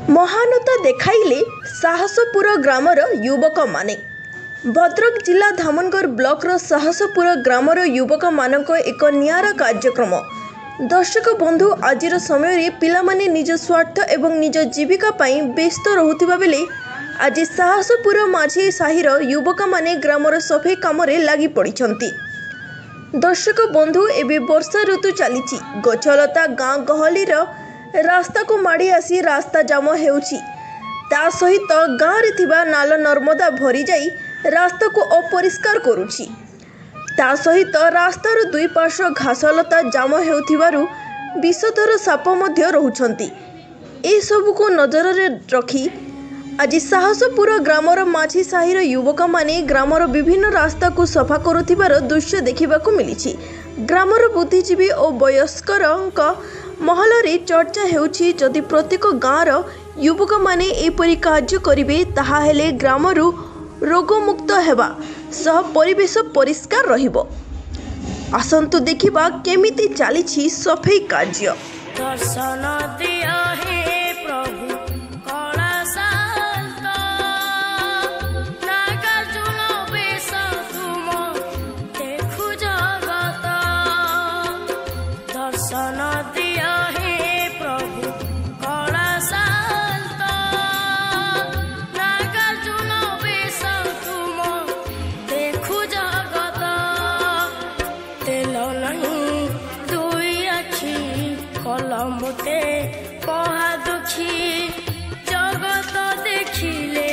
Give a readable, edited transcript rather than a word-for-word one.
महानता देखाइले साहसपुर ग्रामर युवक माने। भद्रक जिला धामनगर ब्लॉकर साहसपुर ग्रामर युवक मानक एक नियारा कार्यक्रम। दर्शक बंधु आजिर समय पिलामाने निज स्वार्थ एवं निज जीविका पाई व्यस्त रहुथिबा बेले आज साहसपुर माझी साहिर युवक माने ग्रामर सफाई काम लगी पड़िछंती। दर्शक बंधु एबे वर्षा ऋतु चली गछलता गाँ गहलीर रास्ता को माड़ी आसी रास्ता जाम हेउछि। ता सहित गाँव रे थिबा नाल नर्मदा भरी जाई रास्ता को अपरिष्कार करुछि। ता सहित रास्तार दुई पार्श्व घासलता जाम हेउथिबारु विषधर साप मध्य रहुछंती। ए सब को नजर रे रखी आज साहसपुर ग्रामर माझी साहिर युवक माने ग्रामर विभिन्न रास्ता को सफा करुथिबार दृश्य देखिबाकू मिलिछि। ग्रामर बुद्धिजीवी और वयस्कर महल रे चर्चा हेउछि जदि प्रत्येक गाँवर युवक माने एपरि कार्य करिवे ताहा हेले ग्रामरु रोगमुक्त हेबा सह परिवेश परिष्कार रहिबो। आसंतु देखिबा केमिति चालिछि सफाई कार्य। दर्शन दिया हे प्रभु कला शांत नागार्जुन बेश तुम देखु जगत। दर्शन दिया हे प्रभु कला शांत नागार्जुन बेश तुम देखु जगत। तेल नहीं दुई आखि कलमुते पहा दुखी जगत देखिले